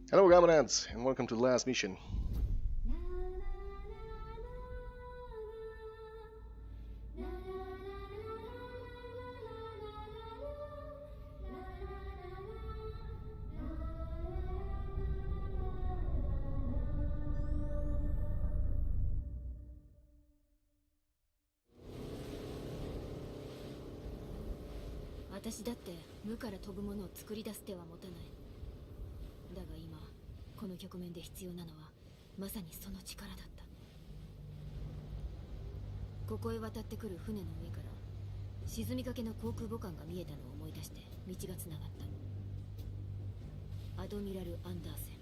Hello, comrades, and welcome to the last mission.私だって無から飛ぶものを作り出す手は持たない。だが今この局面で必要なのはまさにその力だった。ここへ渡ってくる船の上から沈みかけの航空母艦が見えたのを思い出して道がつながった。アドミラル・アンダーセン、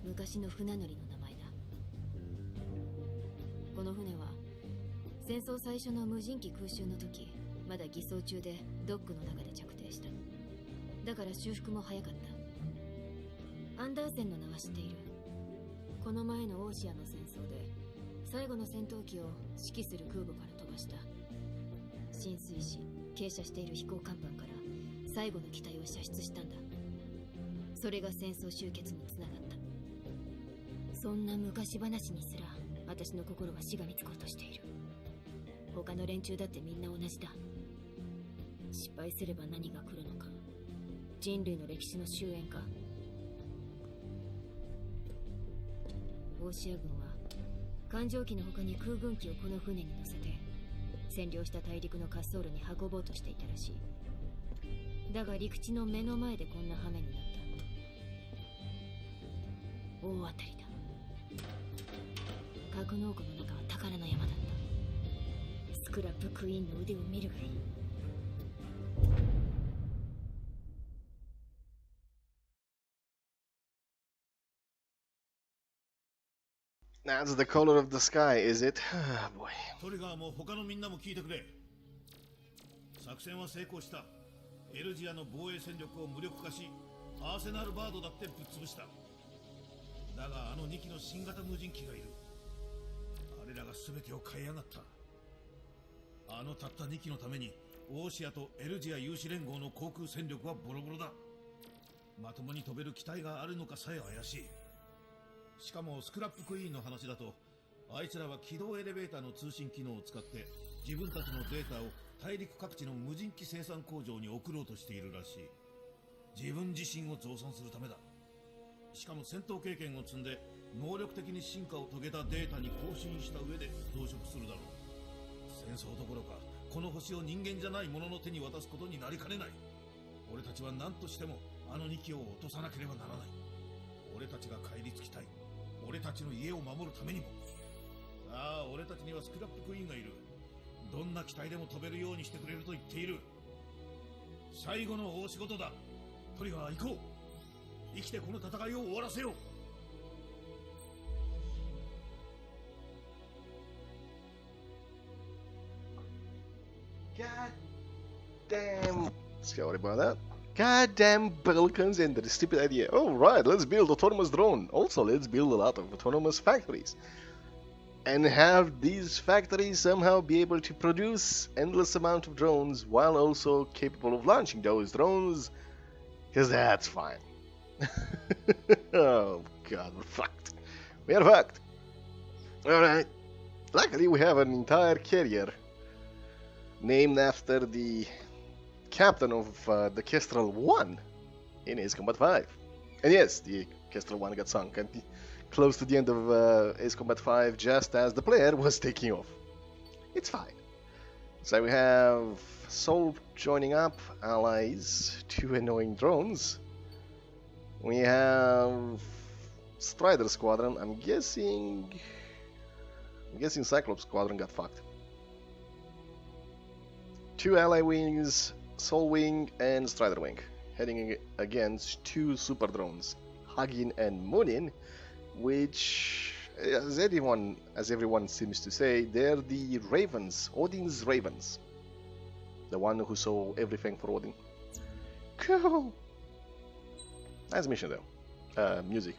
昔の船乗りの名前だ。この船は戦争最初の無人機空襲の時まだ偽装中でドックの中で着底した。だから修復も早かった。アンダーセンの名は知っている。この前のオーシアの戦争で最後の戦闘機を指揮する空母から飛ばした。浸水し傾斜している飛行甲板から最後の機体を射出したんだ。それが戦争終結につながった。そんな昔話にすら私の心はしがみつこうとしている。他の連中だってみんな同じだ。失敗すれば何が来るのか、人類の歴史の終焉か。オーシア軍は艦上機の他に空軍機をこの船に乗せて占領した大陸の滑走路に運ぼうとしていたらしい。だが陸地の目の前でこんな羽目になった。大当たりだ。格納庫の中は宝の山だった。スクラップクイーンの腕を見るがいい。That's the color of the sky, is it? Ah, boy. トリガーも他のみんなも聞いてくれ。作戦は成功した。エルジアの防衛戦力を無力化し、アーセナルバードだってぶっ潰した。だがあの2機の新型無人機がいる。あれらが全てを変えやがった。あのたった2機のためにオーシアとエルジア有志連合の航空戦力はボロボロだ。まともに飛べる機体があるのかさえ怪しい。しかもスクラップクイーンの話だと、あいつらは軌道エレベーターの通信機能を使って自分たちのデータを大陸各地の無人機生産工場に送ろうとしているらしい。自分自身を増産するためだ。しかも戦闘経験を積んで能力的に進化を遂げたデータに更新した上で増殖するだろう。戦争どころかこの星を人間じゃない者の手に渡すことになりかねない。俺たちは何としてもあの2機を落とさなければならない。俺たちが帰り着きたい。俺たちの家を守るためにも。さあ、俺たちにはスクラップクイーンがいる。どんな機体でも飛べるようにしてくれると言っている。最後の大仕事だ。トリガー、行こう。生きてこの戦いを終わらせよう。God damn. Sorry about that. Goddamn Balkans and the stupid idea. Oh, right, let's build autonomous drone. Also, let's build a lot of autonomous factories. And have these factories somehow be able to produce endless amount of drones while also capable of launching those drones. Because that's fine. Oh, God, we're fucked. We are fucked. Alright. Luckily, we have an entire carrier named after the captain of the Kestrel 1 in Ace Combat 5. And yes, the Kestrel 1 got sunk and close to the end of Ace Combat 5 just as the player was taking off. It's fine. So we have Soul joining up, allies, 2 annoying drones. We have Strider Squadron. I'm guessing Cyclops Squadron got fucked. 2 ally wings, Soul Wing and Strider Wing, heading against 2 super drones, Hagin and Munin, which, as everyone seems to say, they're the Ravens, Odin's Ravens. The one who saw everything for Odin. Cool! Nice mission though. Music.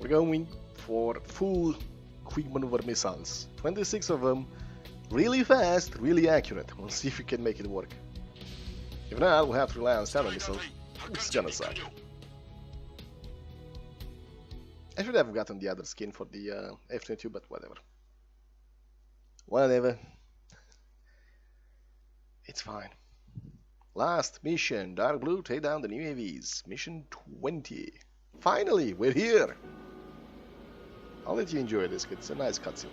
we're going for full quick maneuver missiles. 26 of them, really fast, really accurate. We'll see if we can make it work. If not, we'll have to rely on standard missiles, which is gonna suck. I should have gotten the other skin for the F-22, but whatever. Whatever. It's fine. Last mission, Dark Blue, take down the new UAVs. Mission 20. Finally, we're here! I'll let you enjoy this, it's a nice cutscene.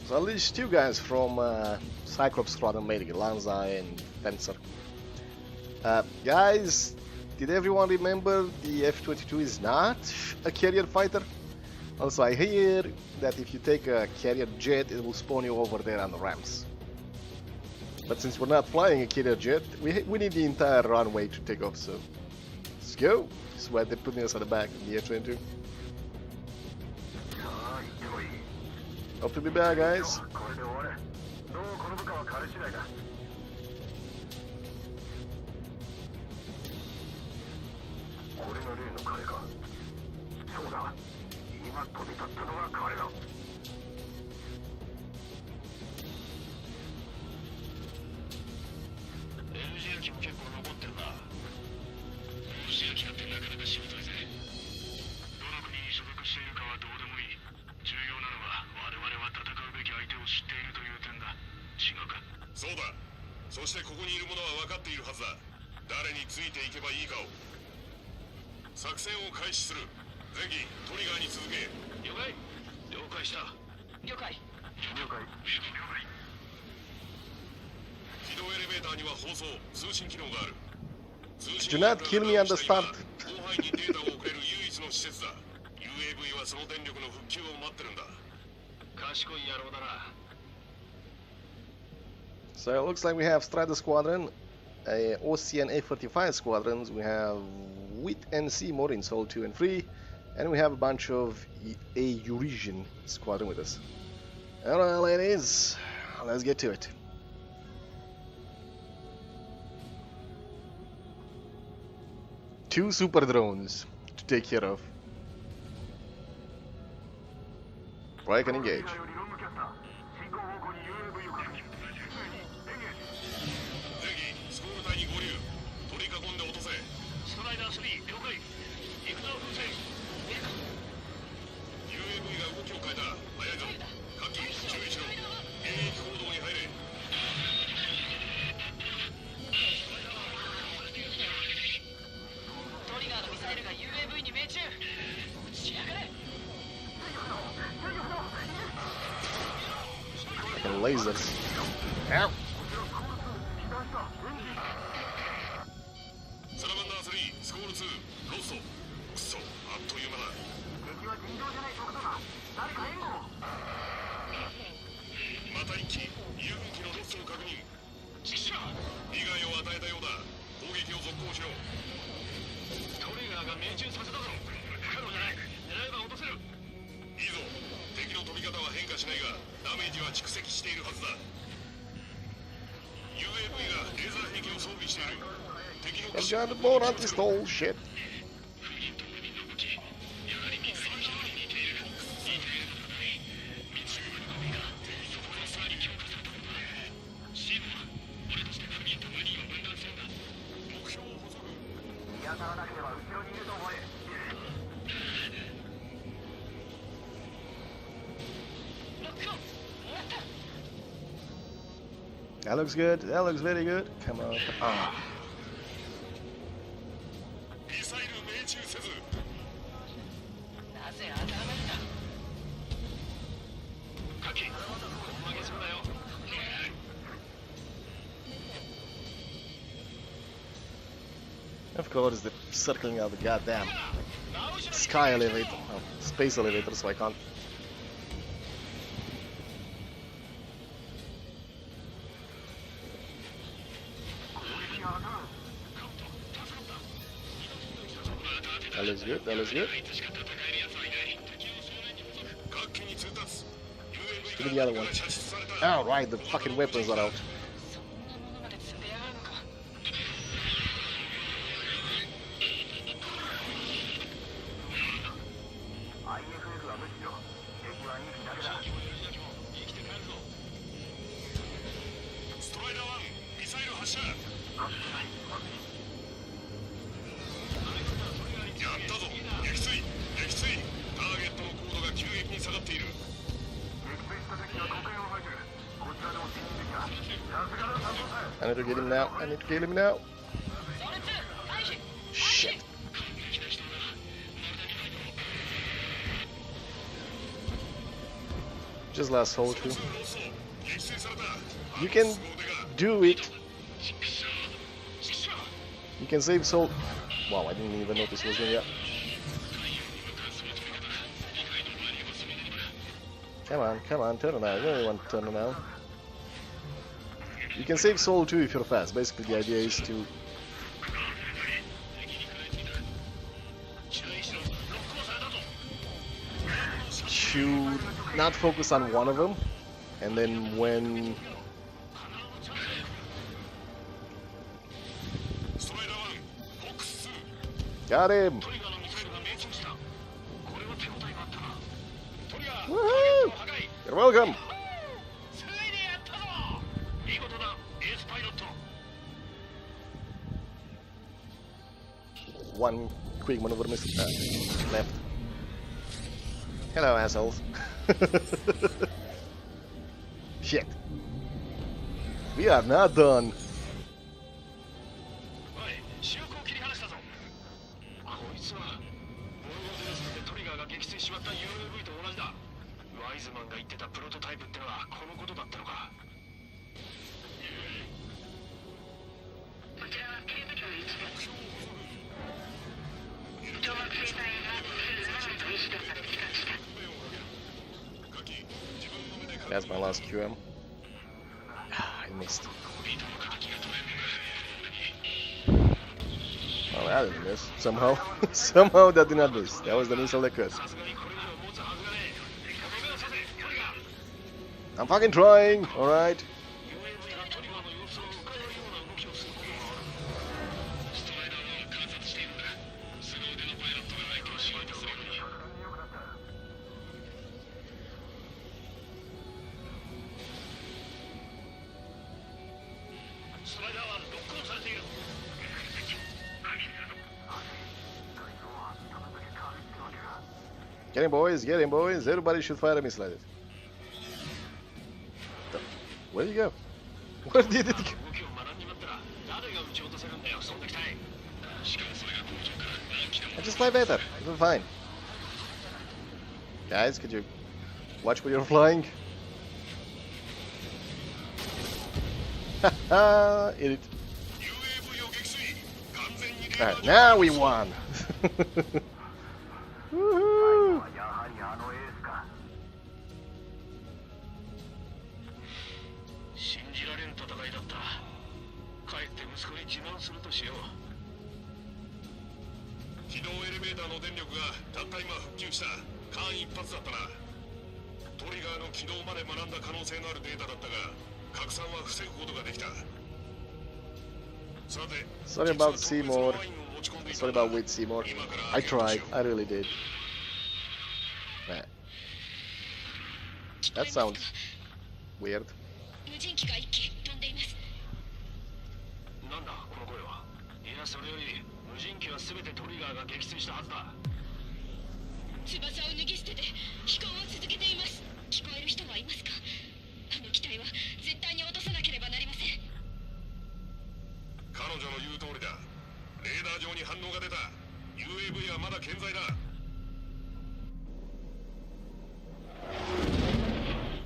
So at least two guys from Cyclops Squadron made it, Lanza and Fencer. Guys, did everyone remember the F-22 is not a carrier fighter? Also, I hear that if you take a carrier jet, it will spawn you over there on the ramps. But since we're not flying a carrier jet, we need the entire runway to take off, so let's go. This is why they're putting us on the back of the F-22. Hope to be back, guys. Do not kill me on the start. So it looks like we have Strider Squadron, Ocean A-45 squadrons, we have WIT and Seymour in Sol 2 and 3, and we have a bunch of a Eurasian squadron with us. Alright ladies, let's get to it. Two super drones to take care of. Break and engage. Lasers. Ow. I've got more anti-stall shit. That looks good. That looks very good. Come on. Ah. Of course, they're circling out the goddamn sky elevator, space elevator, so I can't. That looks good, that looks good. Give me the other one. Oh, right, the fucking weapons are out. I need to get him now. I need to kill him now. Shit. Just last soul too. You can do it. You can save soul. Wow, I didn't even notice it was going up. Come on, turn around. You don't want to turn around. You can save soul too if you're fast. Basically, the idea is to not focus on one of them, and then when got him. Woohoo! You're welcome. One quick maneuver miss left. Hello, assholes. Shit. We are not done. That's my last QM. I missed. Oh, that didn't miss. Somehow. Somehow that did not miss. That was the missile that could. I'm fucking trying, alright? Get him, boys, get him, boys. Everybody should fire a missile at it. Where did you go? Where did it go? I just fly better. It'll be fine. Guys, could you watch where you're flying? Haha, idiot. Alright, now we won! Woohoo! Sorry about Seymour. Sorry about Wade Seymour. I tried. I really did. That sounds weird. ければなりません。彼女の言う通りだ。レーダー上に反応が出た。UAV はまだ健在だ。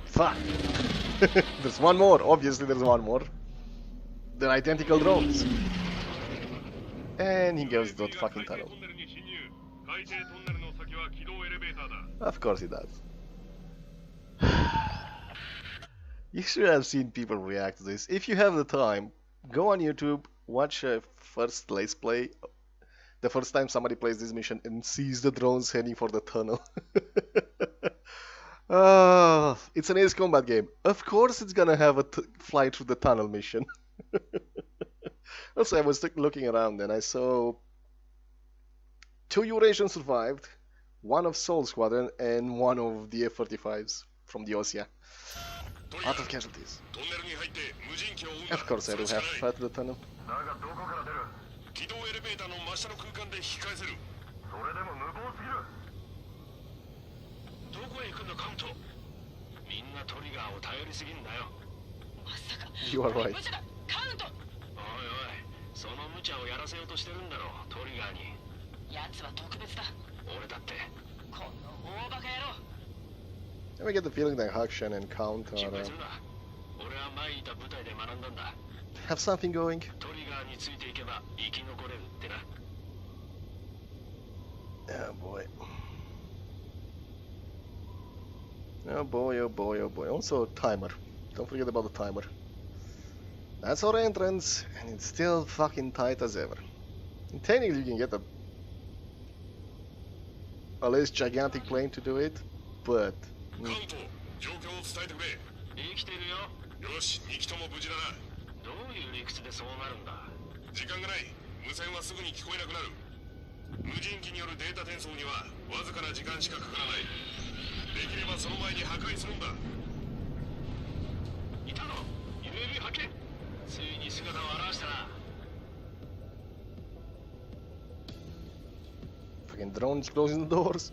Fuck. There's one more. Obviously, there's one more. They're identical drones. And he goes to the fucking tunnel. Of course he does. You should have seen people react to this. If you have the time, go on YouTube, watch a first Let's Play. The first time somebody plays this mission and sees the drones heading for the tunnel. It's an Ace Combat game. Of course it's gonna have a fly through the tunnel mission. Also, I was looking around and I saw 2 Eurasians survived, 1 of Soul Squadron and 1 of the F-35s from the Ossia. A lot of casualties. Of course I do have to fight the tunnel. 軌道エレベーターの真下の空間で引き返せる。それでも無謀すぎる。どこへ行くんだカウント。みんなトリガーを頼りすぎんだよ。まさか You are right. 無茶だカウント。おいおい、その無茶をやらせようとしてるんだろう、トリガーに。奴は特別だ。俺だって。この大バカ野郎。I get the feeling that Hakshan and Count 心 are, 配するな。俺は前いた部隊で学んだんだ。 have something going. トリガーについていけば生き残れるってな。Oh boy. Oh boy, oh boy, oh boy. Also, timer. Don't forget about the timer. That's our entrance, and it's still fucking tight as ever. And technically, you can get a less gigantic plane to do it, but. カウント、状況を伝えてくれ。生きてるよ。よし、2機とも無事だな。どういう理屈でそうなるんだ。時間がない。無線はすぐに聞こえなくなる。無人機によるデータ転送にはわずかな時間しかかからない。できればその前に破壊するんだ。いたの UAV 発見。ついに姿を現したな。 Fucking drones closing the doors.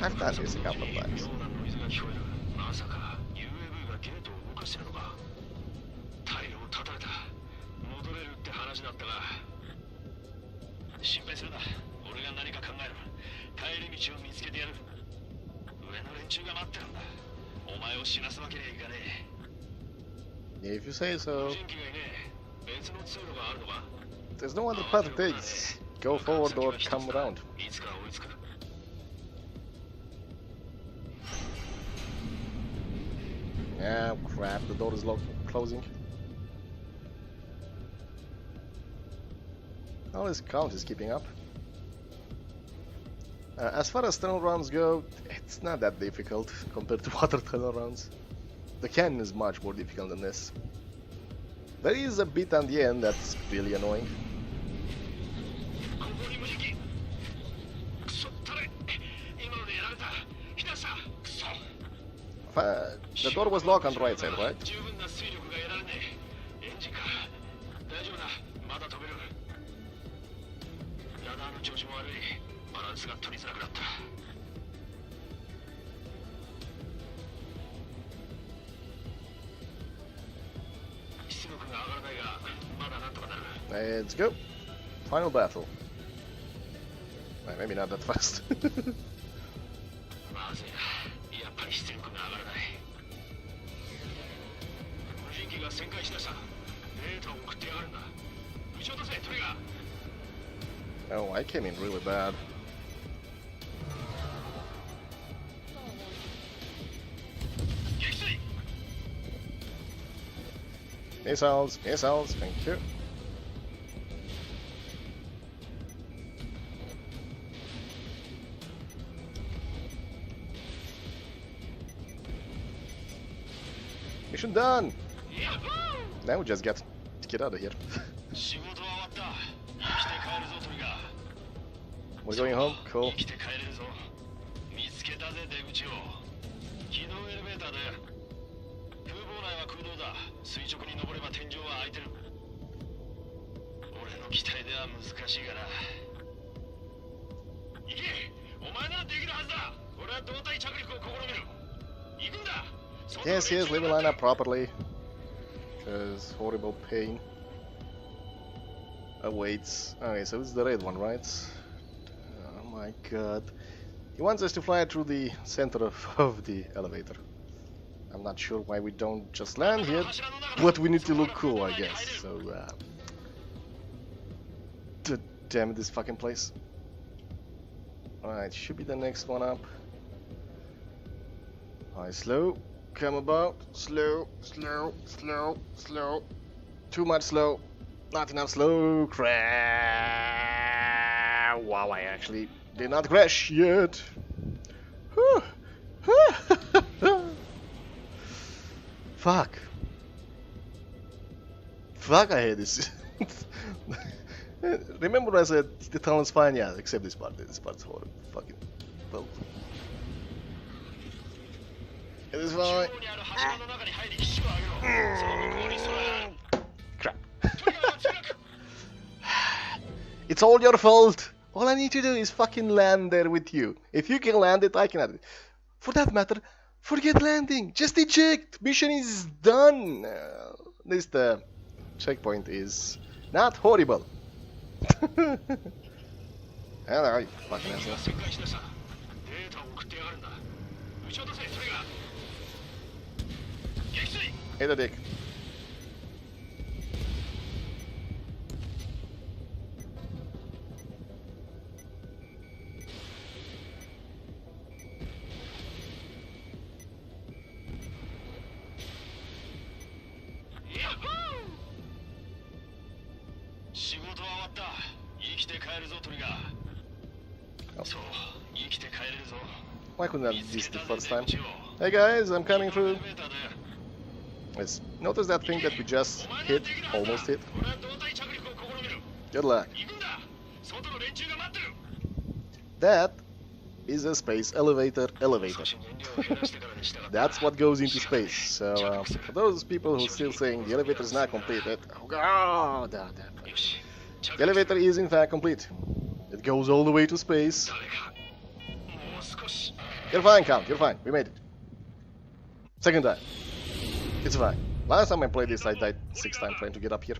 I've done this a couple of times. まさか UAV がゲートを動かしてるのか。タイルを叩いた。戻れるって話だったが。心配するな。俺が何か考える。帰り道を見つけてやる。上の連中が待ってるんだ。お前を死なすわけにはいかねえ。 If you say so. 無人機がいねえ。別の通路があるのか。 There's no other path to take. Go forward or come around. いつか追いつく。 Yeah, crap, the door is closing. Oh, this count is keeping up. As far as tunnel rounds go, it's not that difficult compared to other tunnel rounds. The cannon is much more difficult than this. There is a bit at the end that's really annoying. The door was locked on the right side, right? Let's go. Final battle. Well, maybe not that fast. Oh, I came in really bad. Missiles, missiles, thank you. Mission done! Now we just get out of here. We're going home? Cool. Yes, yes, let me line up properly. Because horrible pain awaits. Okay, so it's the red one, right? Oh my god. He wants us to fly through the center of the elevator. I'm not sure why we don't just land here, but we need to look cool, I guess. So, damn it, this fucking place. Alright, should be the next one up. Alright, slow. Come about. Slow, slow, slow, slow. Too much slow. Not enough slow. Crash. Wow, I actually did not crash yet. Fuck. Fuck, I hate this. Remember I said the tunnel's fine? Yeah, except this part. This part's horrible. Fucking. Well. It is fine. Crap. It's all your fault. All I need to do is fucking land there with you. If you can land it, I can land it. For that matter, forget landing. Just eject. Mission is done. At least the checkpoint is not horrible. Hello, you fucking asshole. Hey, the dick. Why couldn't I do this the first time? Hey guys, I'm coming through. Let's notice that thing that we just hit, almost hit. Good luck. That is a space elevator. That's what goes into space. So for those people who are still saying the elevator is not completed, oh god, the elevator is in fact complete. It goes all the way to space. You're fine, Count. You're fine. We made it. Second time. It's fine. Last time I played this, I died 6 times trying to get up here.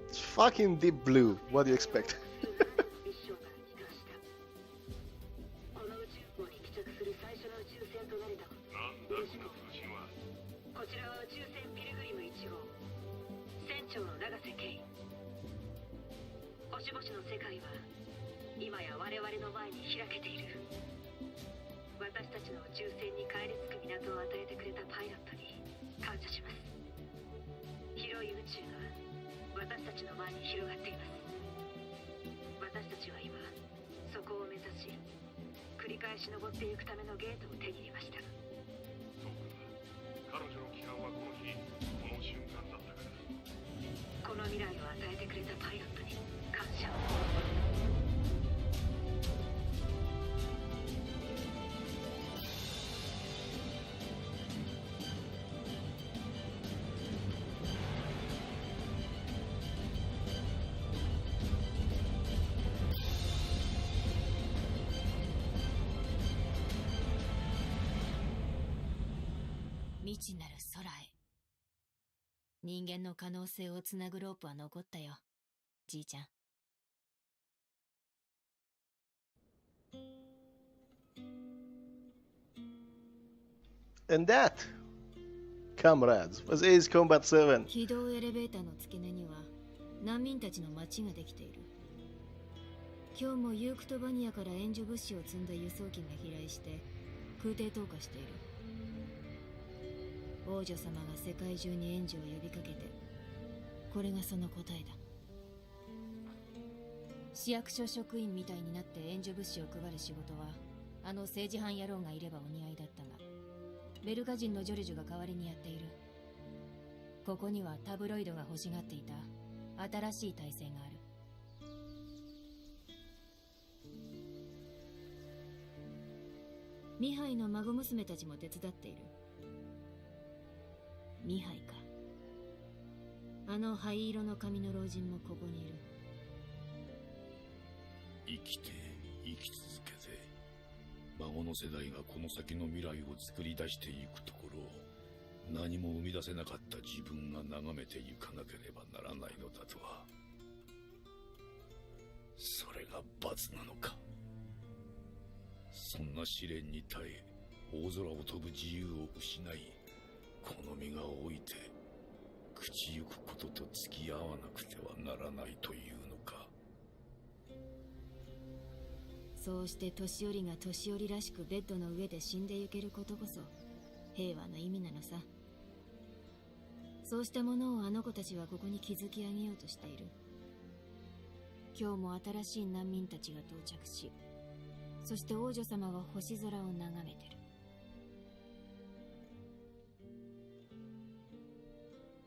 It's fucking deep blue. What do you expect? 未知なる空へ。人間の可能性をつなぐロープは残ったよ、じいちゃん。And that, comrades, was Ace Combat 7. 起動エレベーターの付け根には難民たちの町ができている。今日もユークトバニアから援助物資を積んだ輸送機が飛来して空挺投下している。王女様が世界中に援助を呼びかけて、これがその答えだ。市役所職員みたいになって援助物資を配る仕事はあの政治犯野郎がいればお似合いだったが、ベルカ人のジョルジュが代わりにやっている。ここにはタブロイドが欲しがっていた新しい体制がある。ミハイの孫娘たちも手伝っている。ミハイか。あの灰色の髪の老人もここにいる。生きて生き続けて、孫の世代がこの先の未来を作り出していくところを何も生み出せなかった自分が眺めていかなければならないのだとは。それが罰なのか。そんな試練に耐え大空を飛ぶ自由を失い、この身が老いて朽ちゆくことと付き合わなくてはならないというのか。そうして年寄りが年寄りらしくベッドの上で死んでゆけることこそ平和の意味なのさ。そうしたものをあの子たちはここに築き上げようとしている。今日も新しい難民たちが到着し、そして王女様は星空を眺めてる。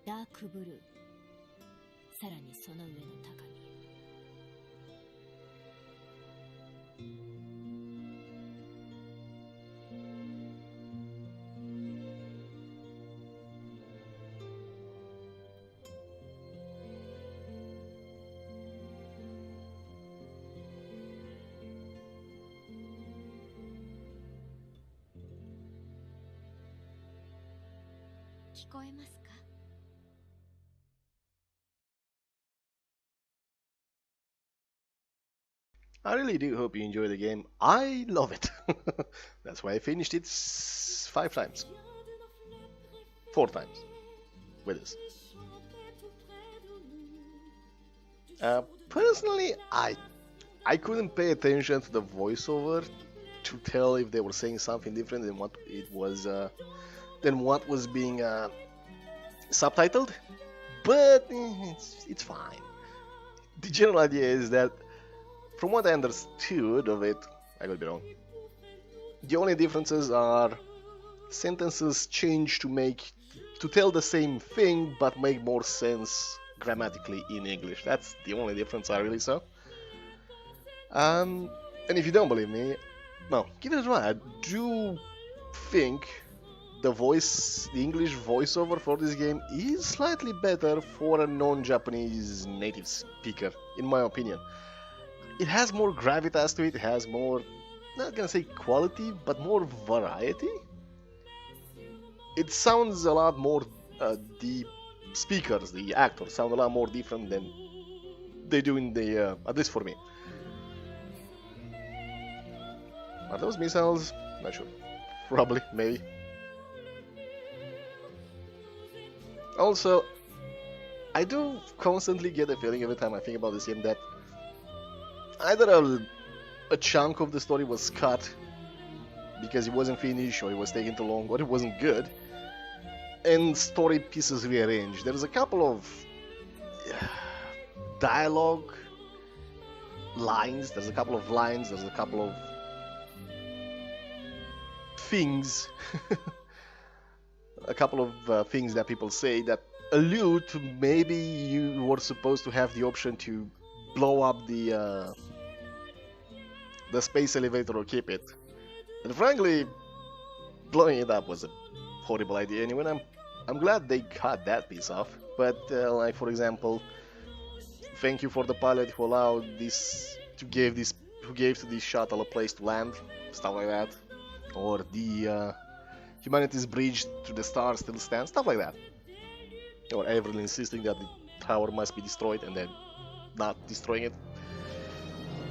ダークブルー、さらにその上の高みへ。聞こえますか？I really do hope you enjoy the game. I love it. That's why I finished it 5 times. 4 times. With this. Personally, I couldn't pay attention to the voiceover to tell if they were saying something different than what it was than what was being subtitled. But it's fine. The general idea is that, from what I understood of it, I could be wrong, the only differences are sentences changed to tell the same thing but make more sense grammatically in English. That's the only difference I really saw. And if you don't believe me, no, give it a try. I do think the English voiceover for this game is slightly better for a non-Japanese native speaker, in my opinion. It has more gravitas to it, it has more, not gonna say quality, but more variety. It sounds a lot more, the speakers, the actors sound a lot more different than they do in the, at least for me. Are those missiles? Not sure. Probably, maybe. Also, I do constantly get the feeling every time I think about this game that either a chunk of the story was cut because it wasn't finished, or it was taking too long, or it wasn't good, and story pieces rearranged. There's a couple of dialogue lines, there's a couple of lines, there's a couple of things a couple of things that people say that allude to maybe you were supposed to have the option to blow up the space elevator or keep it. And frankly, blowing it up was a horrible idea anyway. I'm glad they cut that piece off. But like for example, thank you for the pilot who allowed this who gave to this shuttle a place to land, stuff like that, or the humanity's bridge to the stars still stands, stuff like that. Or Avril insisting that the tower must be destroyed and then not destroying it.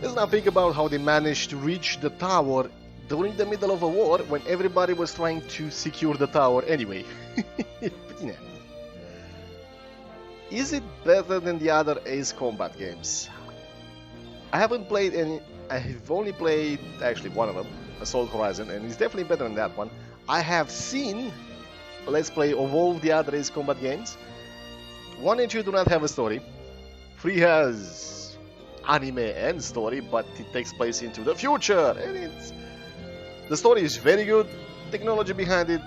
Let's now think about how they managed to reach the tower during the middle of a war when everybody was trying to secure the tower anyway. But, is it better than the other Ace Combat games? I haven't played any. I've only played actually one of them, Assault Horizon, and it's definitely better than that one. I have seen Let's Play of all the other Ace Combat games. 1 and 2 do not have a story. 3 has anime and story, but it takes place into the future, and the story is very good. Technology behind it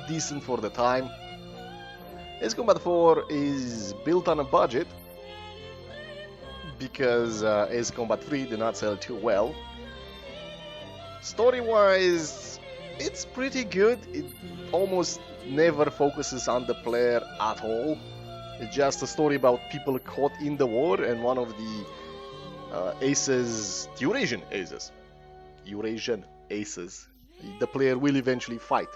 decent for the time. Ace Combat 4 is built on a budget because Ace Combat 3 did not sell too well. Story-wise, it's pretty good. It almost never focuses on the player at all. It's just a story about people caught in the war, and one of the Eurasian aces, the player will eventually fight.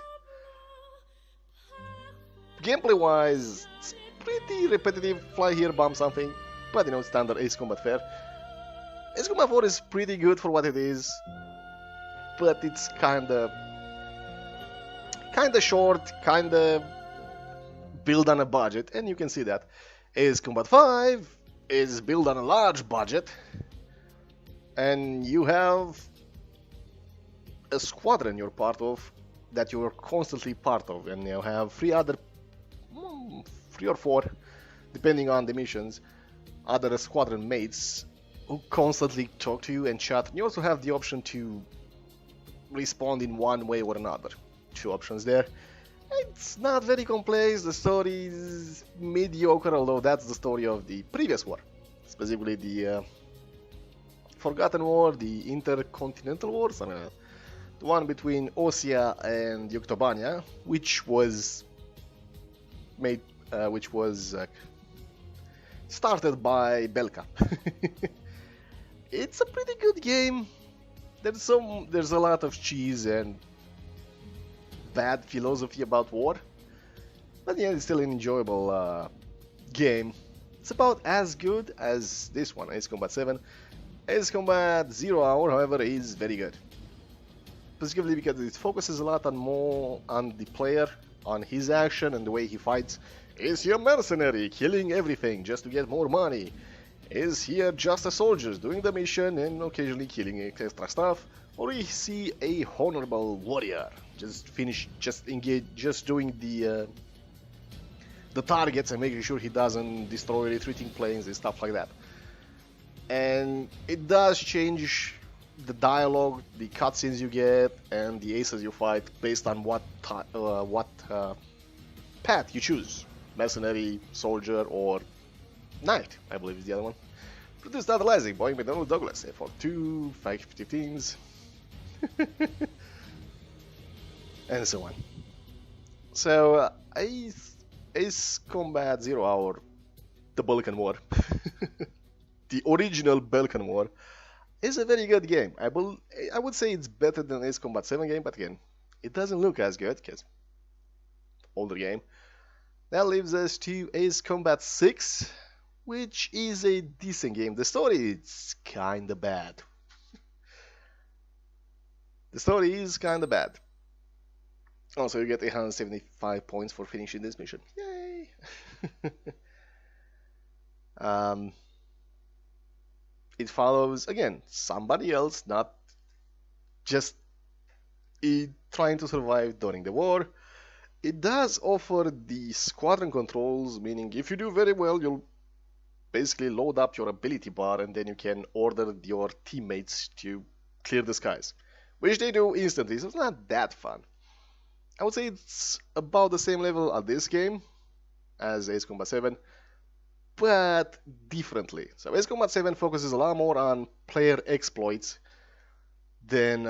Gameplay-wise, it's pretty repetitive. Fly here, bomb something, but you know, standard Ace Combat fare. Ace Combat 4 is pretty good for what it is, but it's kinda short, kinda built on a budget, and you can see that. Ace Combat 5 is built on a large budget, and you have a squadron you're part of that you're constantly part of, and you have three or four, depending on the missions, other squadron mates who constantly talk to you and chat. You also have the option to respond in one way or another. 2 options there. It's not very complex, the story is mediocre, although that's the story of the previous war, specifically the Forgotten War, the Intercontinental War, something like that. The one between Ossia and Yuktobania, which was started by Belka. It's a pretty good game. There's a lot of cheese and bad philosophy about war, but yeah, it's still an enjoyable game. It's about as good as this one, Ace Combat 7. Ace Combat 0 Hour, however, is very good, specifically because it focuses a lot more on the player, on his action and the way he fights. Is he a mercenary, killing everything just to get more money? Is he just a soldier doing the mission and occasionally killing extra stuff? Or is he a honorable warrior, just doing the targets and making sure he doesn't destroy retreating planes and stuff like that? And it does change the dialogue, the cutscenes you get, and the aces you fight based on what path you choose: mercenary, soldier, or knight, I believe is the other one. Produced under licensing, Boeing McDonnell Douglas, F-42, 515s, and so on. So, Ace Combat 0 Hour, the Balkan War, the original Balkan War, is a very good game. I would say it's better than Ace Combat 7 game, but again, it doesn't look as good because older game. That leaves us to Ace Combat 6, which is a decent game. The story is kinda bad. The story is kinda bad. Also, you get 175 points for finishing this mission. Yay! It follows, again, somebody else, not just trying to survive during the war. It does offer the squadron controls, meaning if you do very well, you'll basically load up your ability bar and then you can order your teammates to clear the skies, which they do instantly, so it's not that fun. I would say it's about the same level at this game as Ace Combat 7, but differently. So Ace Combat 7 focuses a lot more on player exploits than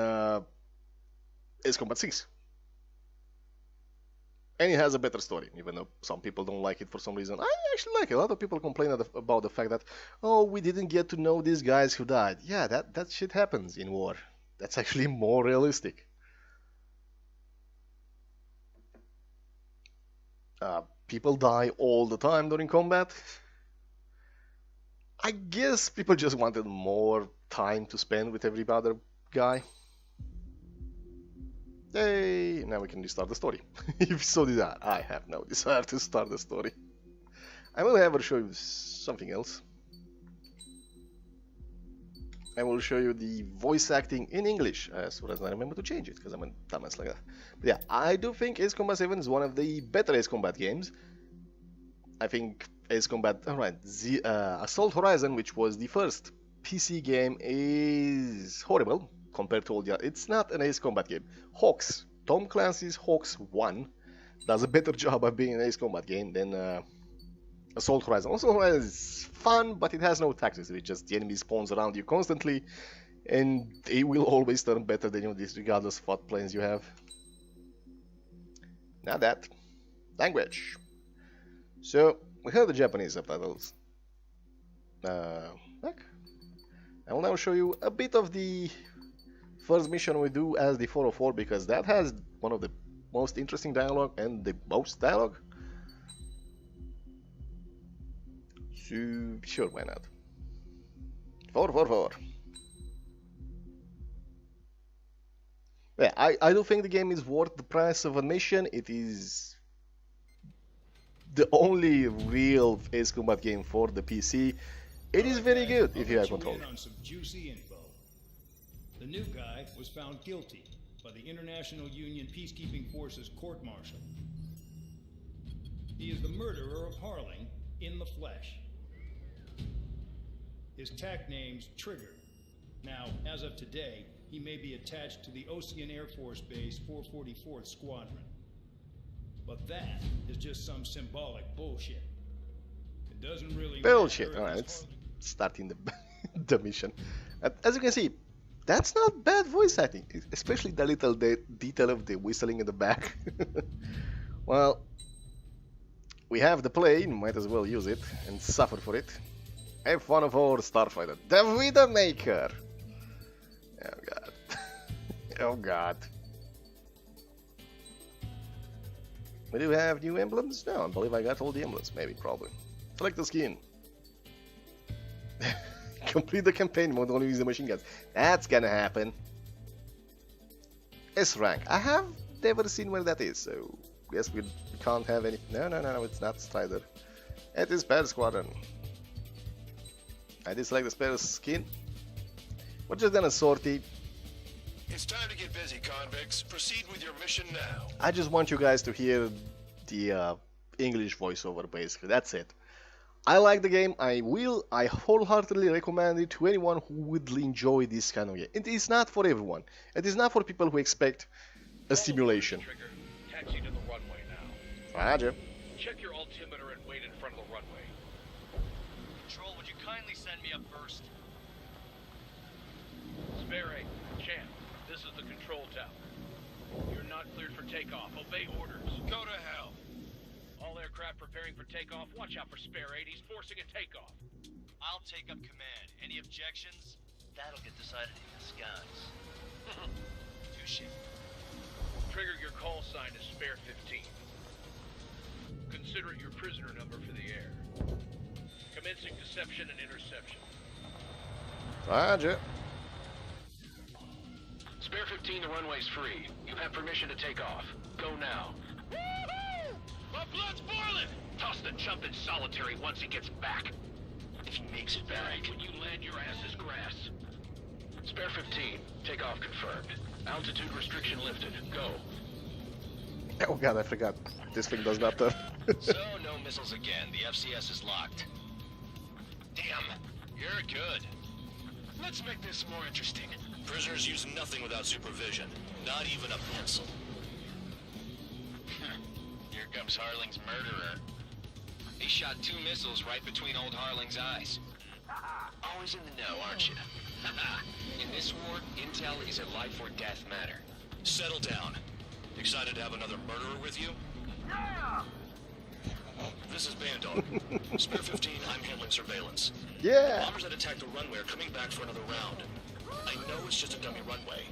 Ace Combat 6. And it has a better story, even though some people don't like it for some reason. I actually like it. A lot of people complain about the fact that, oh, we didn't get to know these guys who died. Yeah, that shit happens in war. That's actually more realistic. People die all the time during combat. I guess people just wanted more time to spend with every other guy. Yay! Now we can restart the story. If you so desire. I have no desire to start the story. I will ever show you something else. I will show you the voice acting in English, as soon as I remember to change it, because I'm a dumbass like that. But yeah, I do think Ace Combat 7 is one of the better Ace Combat games. I think Ace Combat, alright, Assault Horizon, which was the first PC game, is horrible compared to all the other. It's not an Ace Combat game. Hawks, Tom Clancy's Hawks 1 does a better job of being an Ace Combat game than Assault Horizon. Assault Horizon is fun, but it has no tactics. It's just the enemy spawns around you constantly, and they will always turn better than you, regardless of what plans you have. Now that. Language. So, we have the Japanese subtitles. Back. I will now show you a bit of the first mission we do as the 404, because that has one of the most interesting dialogue and the most dialogue. So, sure, why not? 444. Yeah, I do think the game is worth the price of admission. It is the only real Ace Combat game for the PC. It is very good if you have control. On some juicy info. The new guy was found guilty by the International Union Peacekeeping Forces court-martial. He is the murderer of Harling in the flesh. His tag name's Trigger. Now, as of today, he may be attached to the Ocean Air Force Base 444th Squadron. But that is just some symbolic bullshit. It doesn't really bullshit. matter. Alright, let's start in the mission. As you can see, that's not bad voice acting, especially the little detail of the whistling in the back. Well, we have the plane, might as well use it and suffer for it. F-104 Starfighter, the Widowmaker. Oh god. Oh god. We do have new emblems? No, I believe I got all the emblems, maybe, probably. Select the skin. Complete the campaign mode, only use the machine guns. That's gonna happen. S rank. I have never seen where that is, so guess we can't have any. No, it's not Strider. It is Spare Squadron. I did select the Spare skin. We're just gonna sortie. It's time to get busy, convicts. Proceed with your mission now. I just want you guys to hear the English voiceover, basically. That's it. I like the game. I wholeheartedly recommend it to anyone who would enjoy this kind of game. It is not for everyone. It is not for people who expect a simulation. Trigger, taxi to the runway now. Roger. Check your altimeter and wait in front of the runway. Control, would you kindly send me up first? Spare 8, Champ, this is the control tower. You're not cleared for takeoff. Obey orders. Go to hell. All aircraft preparing for takeoff. Watch out for Spare 8. He's forcing a takeoff. I'll take up command. Any objections? That'll get decided in the skies. Touche. Trigger, your call sign is Spare 15. Consider it your prisoner number for the air. Commencing deception and interception. Roger. Spare 15, the runway's free. You have permission to take off. Go now. Woohoo! My blood's boiling! Toss the chump in solitary once he gets back. If he makes it back. When you land, your ass is grass. Spare 15, takeoff confirmed. Altitude restriction lifted. Go. Oh god, I forgot. This thing does not turn. So, no missiles again. The FCS is locked. Damn, you're good. Let's make this more interesting. Prisoners use nothing without supervision. Not even a pencil. Here comes Harling's murderer. He shot 2 missiles right between old Harling's eyes. Always in the know, aren't you? In this war, intel is a life or death matter. Settle down. Excited to have another murderer with you? Yeah! This is Bandog. Spare 15, I'm handling surveillance. Yeah! Bombers that attacked the runway are coming back for another round. I know it's just a dummy runway.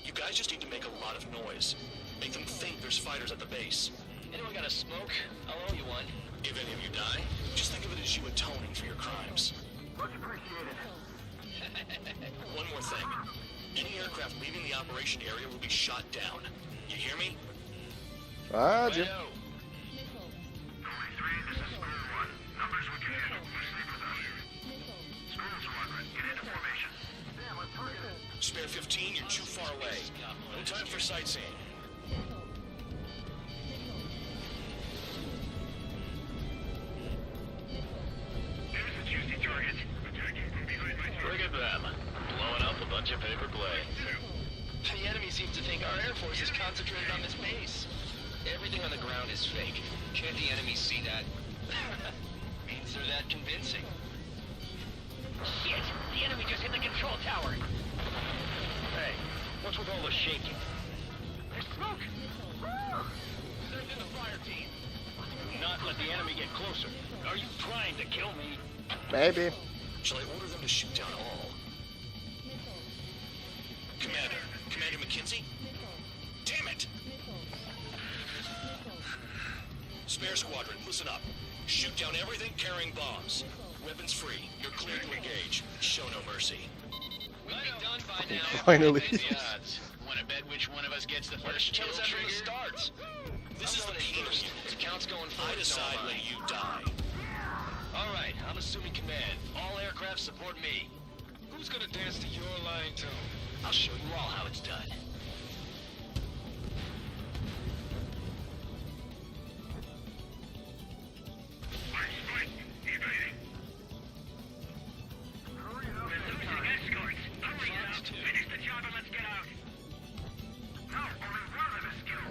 You guys just need to make a lot of noise. Make them think there's fighters at the base. Anyone got a smoke? I'll owe you one. If any of you die, just think of it as you atoning for your crimes. Much appreciated. One more thing. Any aircraft leaving the operation area will be shot down. You hear me? Roger. Righto. Numbers with your head. We're sleeping out here. School squadron, get into formation. Damn, we're targeted. Spare 15, you're too far away. No time for sightseeing. There's a juicy target. Attacking from behind my target. Look at them. Blowing up a bunch of paper planes. The enemy seems to think our Air Force is concentrated on this base. Everything on the ground is fake. Can't the enemy see that? Means they're that convincing. Shit! The enemy just hit the control tower! Hey, what's with all the shaking? There's smoke! Send in the fire team. Do not let the enemy get closer. Are you trying to kill me? Maybe. Shall I order them to shoot down all? Commander McKenzie? Damn it! Spare squadron, listen up. Shoot down everything carrying bombs. Weapons free. You're clear to engage. Show no mercy. We'll be done by now. Finally. The odds. Want to bet which one of us gets the first kill trigger? Starts. This is the first. The count's going I forward. decide when you die. All right, I'm assuming command. All aircraft support me. Who's gonna dance to your line tune? I'll show you all how it's done.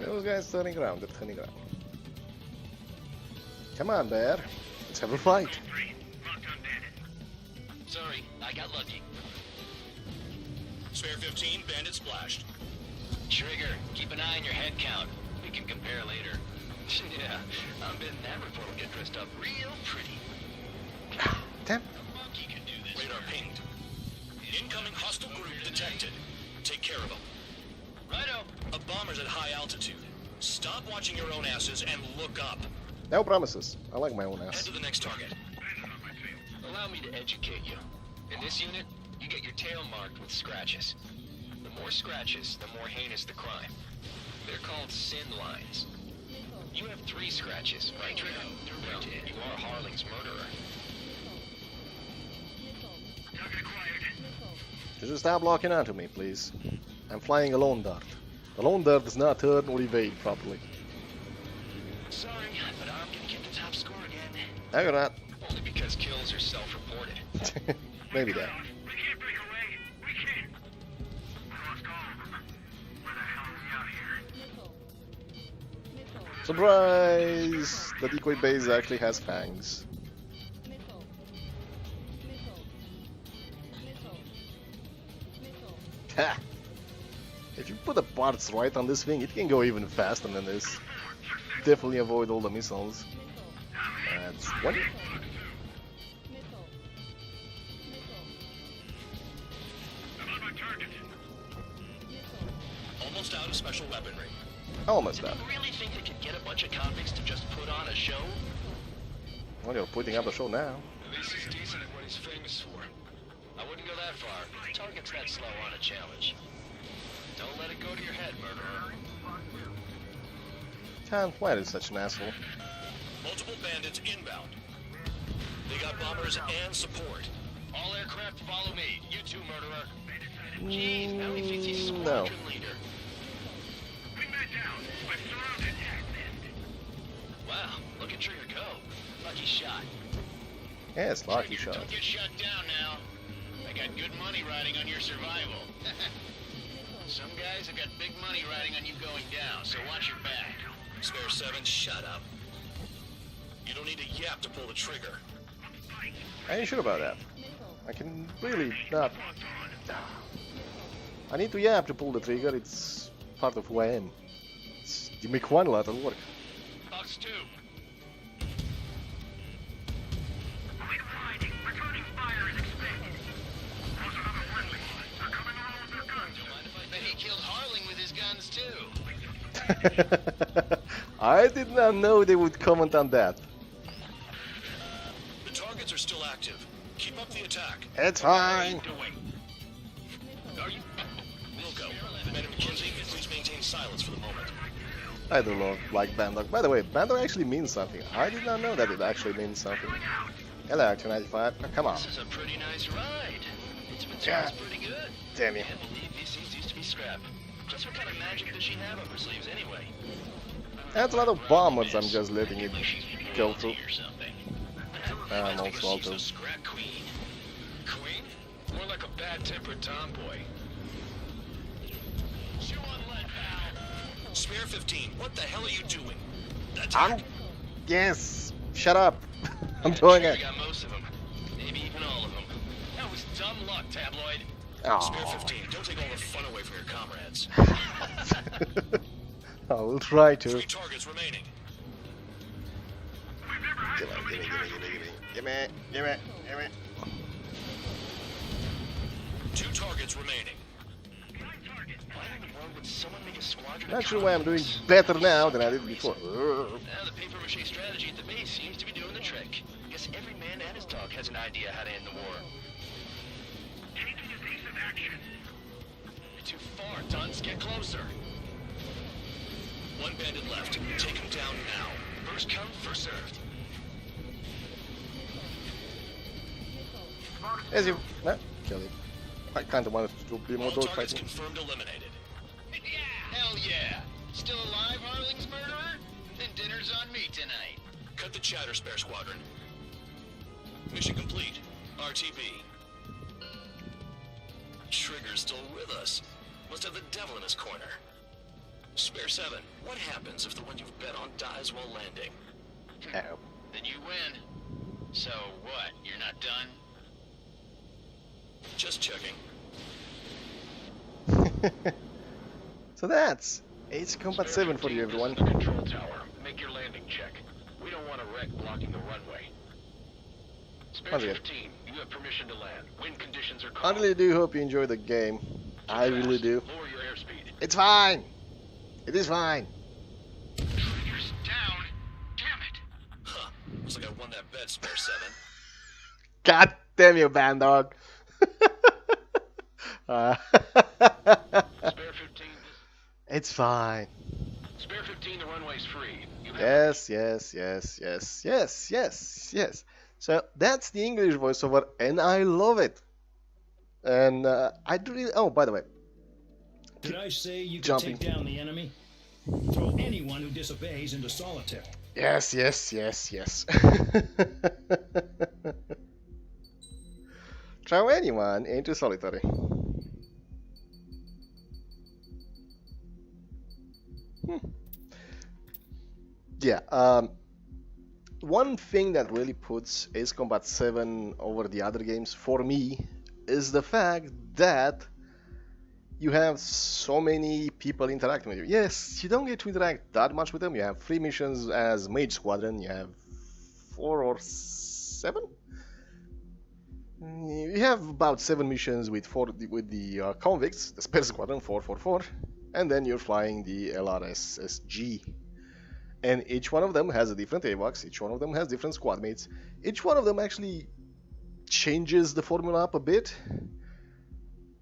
Those guys turning around, they're turning around. Come on, Bear. Let's have a fight. Sorry, I got lucky. Spare 15, bandit splashed. Trigger, keep an eye on your head count. We can compare later. Yeah, I'm betting that report will get dressed up real pretty. Damn. A monkey can do this. Radar pinged. Incoming hostile group detected. Take care of them. Righto. A bomber's at high altitude. Stop watching your own asses and look up. No promises. I like my own Head ass. to the next target. Allow me to educate you. In this unit, you get your tail marked with scratches. The more scratches, the more heinous the crime. They're called sin lines. You have 3 scratches, right, Trigger? Well, you are Harling's murderer. Could you stop locking onto me, please? I'm flying a lone dart. The lone dart does not turn or evade properly. Sorry, but I'm gonna get the top score again. No, you're not. Only because kills are self-reported. Maybe that. We can't break away. We can't. We lost all of them. Where the hell are we out here? Surprise! The decoy base actually has fangs. Ha! If you put the parts right on this thing, it can go even faster than this. Definitely avoid all the missiles. That's one. Almost out of special weaponry. Almost out. Do you really think they could get a bunch of convicts to just put on a show? Well, you're putting up a show now. At least he's decent at what he's famous for. I wouldn't go that far. Target's that slow on a challenge. Don't let it go to your head, murderer. Can't why is such an asshole. Multiple bandits inbound. They got bombers and support. All aircraft follow me. You too, murderer. Jeez, now he thinks he's No. squadron leader. Wingman down. I'm surrounded. Wow, look at Trigger go. Lucky shot. Yes, lucky Trigger, shot. Don't get shut down now. I got good money riding on your survival. Some guys have got big money riding on you going down, so watch your back. Spare 7, shut up. You don't need a yap to pull the trigger. I ain't sure about that. I can really not. I need to yap to pull the trigger. It's part of who I am. You make one lot of work. Box 2. Returning fire is expected. Those are other friendly. They're coming along with their guns. Mind if I bet he killed Harling with his guns too? I did not know they would comment on that. The targets are still active. Keep up the attack. It's fine. Are you? Wilco, Commander McKenzie, please maintain silence for the moment. I do love like Bandog. By the way, Bandog actually means something. I did not know that it actually means something. Hello, 295. Oh, come on. This is a pretty nice ride. Its material's Yeah. pretty good. Damn you. Can't believe these things used to be scrap. Just what kind of magic does she have up her sleeves anyway? That's a lot of bombers I'm just letting it Like she's go through. royalty or something. I'm I guess also she's a auto. scrap queen. Queen? More like a bad-tempered tomboy. Chew on lead, pal. Spare 15, what the hell are you doing? I'm... Yes! Shut up! I'm doing I it! got most of them. Maybe even all of them. That was dumb luck, tabloid. Spare Oh. 15, don't take all the fun away from your comrades. I will try to. 3 targets remaining. Give me. 2 targets remaining. Why in the world would someone make a squadron Not of sure why I'm doing comrades? better now than I did before. Now the paper-mache strategy at the base seems to be doing the trick. Guess every man and his dog has an idea how to end the war. Taking evasive action. You're too far, Dunce. Get closer. 1 bandit left. Take him down now. First come, first served. As you... No, kill it. I kinda wanted to be more All targets dogfighting. confirmed eliminated. Hell yeah! Still alive, Harling's murderer? Then dinner's on me tonight. Cut the chatter, Spare Squadron. Mission complete. RTB. Trigger's still with us. Must have the devil in his corner. Spare 7, what happens if the one you've bet on dies while landing? Oh. Then you win. So what? You're not done? Just checking. So that's Ace Combat 7 for you, everyone. Control tower. Make your landing check. We don't want a wreck blocking the runway. Spare Okay. 15, you have permission to land. Wind conditions are I calm. really do hope you enjoy the game. I really do. Lower your airspeed. It's fine! It is fine! Trigger's down. Damn it. Huh. Looks like I won that bet, Spare 7. God damn you, Bandog! Spare 15. It's fine. Spare 15, the runway's free. You have Yes. So that's the English voiceover, and I love it. And I do really. Oh, by the way, Did I say you can jumping. take down the enemy? Throw anyone who disobeys into solitary. yes. Throw anyone into solitary. Yeah. One thing that really puts Ace Combat 7 over the other games for me is the fact that you have so many people interacting with you. Yes, you don't get to interact that much with them. You have 3 missions as Mage Squadron. You have 4 or 7. You have about 7 missions with the convicts, the Spare Squadron 444, and then you're flying the LRSSG. And each one of them has a different AVOX, each one of them has different squad mates, each one of them actually changes the formula up a bit.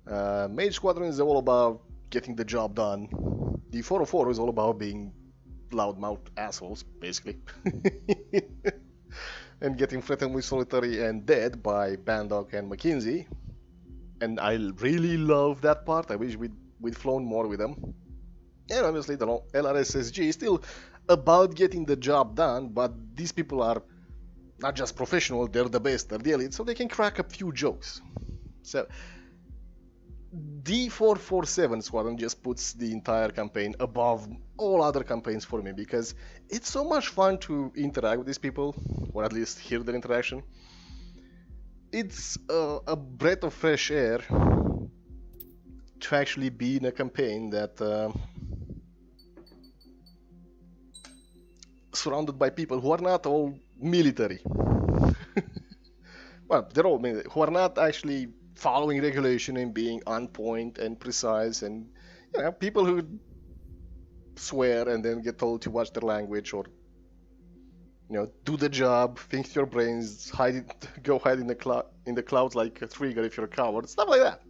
Mage Squadron is all about getting the job done. The 404 is all about being loudmouth assholes, basically. And getting threatened with solitary and dead by Bandog and McKinsey. And I really love that part. I wish we'd flown more with them. And obviously the LRSSG is still about getting the job done, but these people are not just professional, they're the best, they're the elite, so they can crack a few jokes. So D447 Squadron just puts the entire campaign above all other campaigns for me, because it's so much fun to interact with these people, or at least hear their interaction. It's a breath of fresh air to actually be in a campaign that surrounded by people who are not all military. Well, they're all military, who are not actually following regulation and being on point and precise, and people who swear and then get told to watch their language, or do the job, think your brains, go hide in the clouds like a trigger if you're a coward, stuff like that.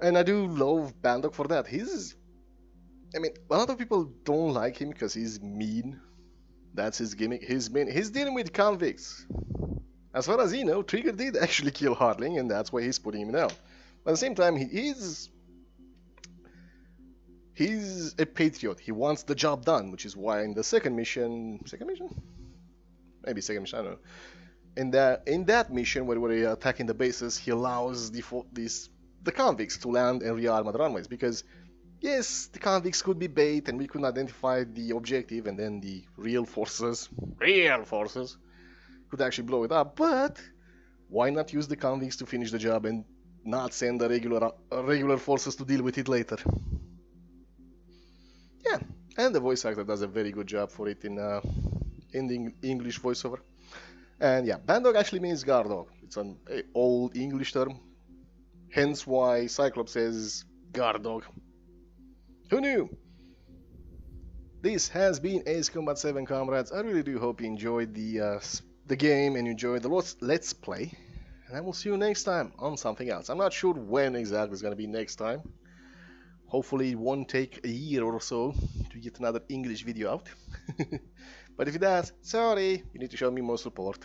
And I do love Bandog for that. He's I mean, a lot of people don't like him because he's mean. That's his gimmick. He's mean. He's dealing with convicts. As far as he knows, Trigger did actually kill Hardling, and that's why he's putting him down. But at the same time, he's a patriot. He wants the job done, which is why in the second mission, maybe second mission, I don't know. In that mission where we're attacking the bases, he allows the convicts to land and rearm the runways, because yes, the convicts could be bait and we could identify the objective, and then the real forces could actually blow it up. But why not use the convicts to finish the job and not send the regular forces to deal with it later? Yeah, and the voice actor does a very good job for it in the English voiceover. And yeah, Bandog actually means guard dog. It's an old English term, hence why Cyclops says guard dog. Who knew? This has been Ace Combat 7, comrades. I really do hope you enjoyed the game and enjoyed the Let's Play. And I will see you next time on something else. I'm not sure when exactly it's going to be next time. Hopefully it won't take a year or so to get another English video out. But if it does, sorry, you need to show me more support.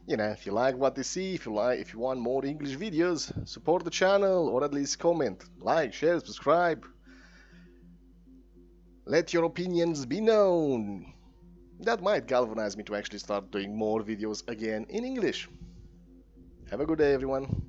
You know, if you like what you see, if you want more English videos, support the channel, or at least comment, like, share, subscribe. Let your opinions be known. That might galvanize me to actually start doing more videos again in English. Have a good day, everyone.